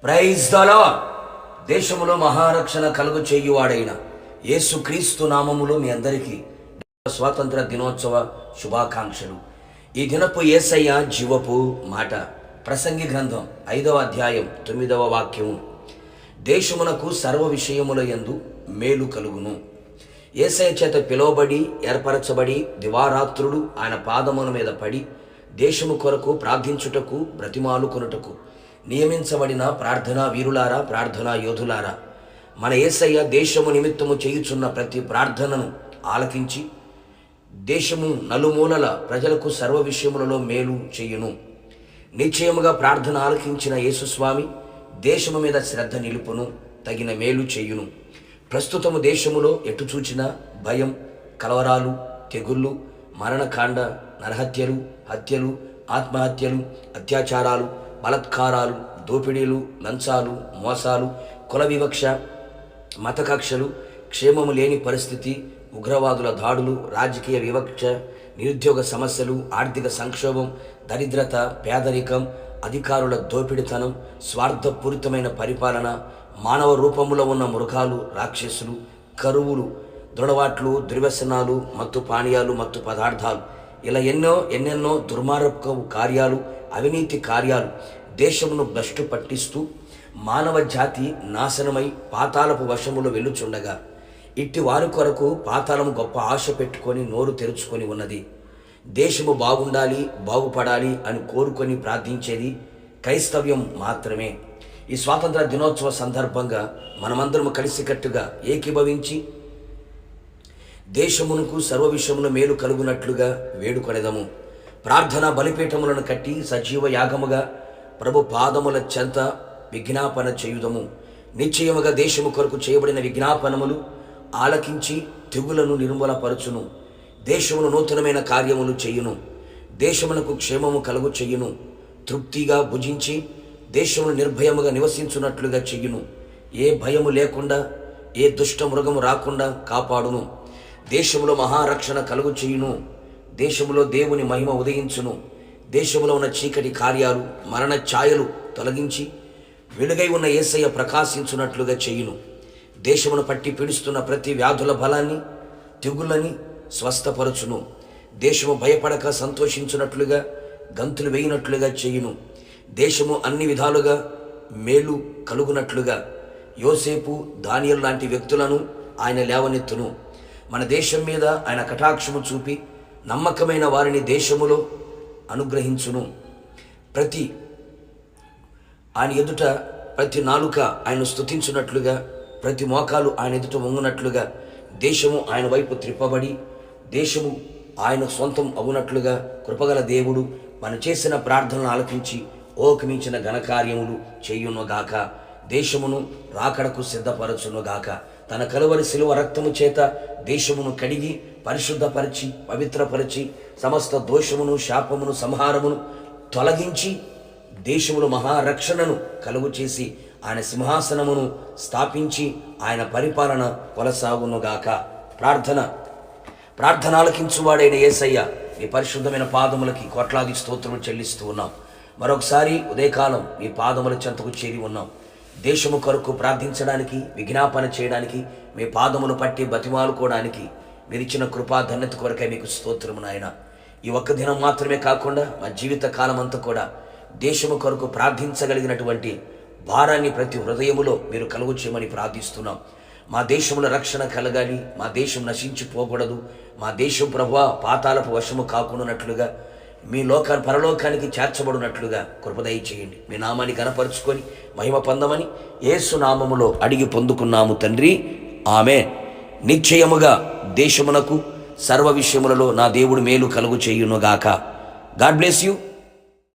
Praise the lord. దేశములో మహారక్షణ కలుగు చేయువాడైన యేసుక్రీస్తు నామములో మీ అందరికీ స్వాతంత్ర దినోత్సవ శుభాకాంక్షలు. ఈ దినపు యేసయ్య జీవపు మాట. ప్రసంగి గ్రంథం 5వ అధ్యాయం 9వ వాక్యము. దేశమునకు సర్వ విషయముల యందు మేలు కలుగును. యేసయ్య చేత పిలువబడి ఏర్పరచబడి దివారాత్రులు ఆయన పాదముల మీద పడి దేశము కొరకు ప్రార్థించుటకు బ్రతిమాలు కొనుటకు నియమించబడిన ప్రార్థనా వీరులారా, ప్రార్థనా యోధులారా, మన యేసయ్య దేశము నిమిత్తము చేయుచున్న ప్రతి ప్రార్థనను ఆలకించి దేశము నలుమూలల ప్రజలకు సర్వ విషయములలో మేలు చేయును. నిశ్చయముగా ప్రార్థన ఆలకించిన యేసుస్వామి దేశము మీద శ్రద్ధ నిలుపును, తగిన మేలు చేయును. ప్రస్తుతము దేశములో ఎటు చూచినా భయం, కలవరాలు, తెగుళ్ళు, మరణకాండ, నరహత్యలు, హత్యలు, ఆత్మహత్యలు, అత్యాచారాలు, బలత్కారాలు, దోపిడీలు, లంచాలు, మోసాలు, కుల వివక్ష, మత కక్షలు, క్షేమము లేని పరిస్థితి, ఉగ్రవాదుల దాడులు, రాజకీయ వివక్ష, నిరుద్యోగ సమస్యలు, ఆర్థిక సంక్షోభం, దరిద్రత, పేదరికం, అధికారుల దోపిడితనం, స్వార్థపూరితమైన పరిపాలన, మానవ రూపంలో ఉన్న మృగాలు, రాక్షసులు, కరువులు, దృఢవాట్లు, దుర్వ్యసనాలు, మత్తు పానీయాలు, మత్తు పదార్థాలు, ఇలా ఎన్నెన్నో దుర్మార్గ కార్యాలు, అవినీతి కార్యాలు దేశమును భ్రష్టు పట్టిస్తూ మానవ జాతి నాశనమై పాతాళపు వశములో వెళ్ళుచుండగా ఇట్టి వారి కొరకు పాతాళము గొప్ప ఆశ పెట్టుకొని నోరు తెరుచుకొని ఉన్నది. దేశము బాగుండాలి, బాగుపడాలి అని కోరుకొని ప్రార్థించేది క్రైస్తవ్యం మాత్రమే. ఈ స్వాతంత్ర దినోత్సవ సందర్భంగా మనమందరము కలిసికట్టుగా ఏకీభవించి దేశమునకు సర్వ విషయమున మేలు కలుగునట్లుగా వేడుకొనెదము. ప్రార్థనా బలిపీఠములను కట్టి సజీవ యాగముగా ప్రభు పాదముల చెంత విజ్ఞాపన చేయుదము. నిశ్చయముగా దేశము కొరకు చేయబడిన విజ్ఞాపనములు ఆలకించి తెగులను నిర్మూలపరచును. దేశమును నూతనమైన కార్యములు చేయును. దేశమునకు క్షేమము కలుగు చేయును. తృప్తిగా భుజించి దేశమును నిర్భయముగా నివసించున్నట్లుగా చెయ్యును. ఏ భయము లేకుండా, ఏ దుష్ట మృగము రాకుండా కాపాడును. దేశములో మహారక్షణ కలుగు చేయును. దేశములో దేవుని మహిమ ఉదయించును. దేశములో ఉన్న చీకటి కార్యాలు, మరణ ఛాయలు తొలగించి వెలుగై ఉన్న యేసయ్య ప్రకాశించున్నట్లుగా చేయును. దేశమును పట్టి పీడిస్తున్న ప్రతి వ్యాధుల బలాన్ని, తెగుళ్ళని స్వస్థపరచును. దేశము భయపడక సంతోషించున్నట్లుగా, గంతులు వేయినట్లుగా చేయును. దేశము అన్ని విధాలుగా మేలు కలుగునట్లుగా యోసేపు, దానియేలు లాంటి వ్యక్తులను ఆయన లేవనెత్తును. మన దేశం మీద ఆయన కటాక్షము చూపి నమ్మకమైన వారిని దేశములో అనుగ్రహించును. ఆయన ఎదుట ప్రతి నాలుక ఆయన స్తుతించున్నట్లుగా, ప్రతి మోకాలు ఆయన ఎదుట వంగునట్లుగా, దేశము ఆయన వైపు త్రిప్పబడి దేశము ఆయన సొంతం అవునట్లుగా కృపగల దేవుడు మనం చేసిన ప్రార్థనలు ఆలకించి ఓకమించిన ఘనకార్యములు చేయునుగాక. దేశమును రాకడకు సిద్ధపరచునుగాక. తన కలువరి శిలువ రక్తము చేత దేశమును కడిగి పరిశుద్ధపరిచి పవిత్రపరిచి సమస్త దోషమును, శాపమును, సంహారమును తొలగించి దేశములో మహారక్షణను కలుగు చేసి ఆయన సింహాసనమును స్థాపించి ఆయన పరిపాలన కొనసాగునుగాక. ప్రార్థన ఆలకించువాడైన యేసయ్య మీ పరిశుద్ధమైన పాదములకి కోట్లాది స్తోత్రములు చెల్లిస్తూ ఉన్నాం. మరొకసారి ఉదయకాలం మీ పాదముల చెంతకు చేరి ఉన్నాం. దేశము కొరకు ప్రార్థించడానికి, విజ్ఞాపన చేయడానికి, మీ పాదములు పట్టి బతిమాలుకోవడానికి మీరిచ్చిన కృపా ధన్యత కొరకై మీకు స్తోత్రము నాయన. ఈ ఒక్క దినం మాత్రమే కాకుండా మా జీవిత కాలం అంతా కూడా దేశము కొరకు ప్రార్థించగలిగినటువంటి భారాన్ని ప్రతి హృదయములో మీరు కలుగు చేయమని ప్రార్థిస్తున్నాం. మా దేశంలో రక్షణ కలగాలి, మా దేశం నశించిపోకూడదు, మా దేశం ప్రభువా పాతాళపు వశము కాకుండానట్లుగా, మీ పరలోకానికి చేర్చబడినట్లుగా కృపదయ చేయండి. మీ నామాన్ని గణపరుచుకొని మహిమ పొందమని యేసు నామములో అడిగి పొందుకున్నాము తండ్రి, ఆమేన్. నిశ్చయముగా దేశమునకు సర్వ విషయములలో నా దేవుడు మేలు కలుగు చేయునుగాక. God bless you.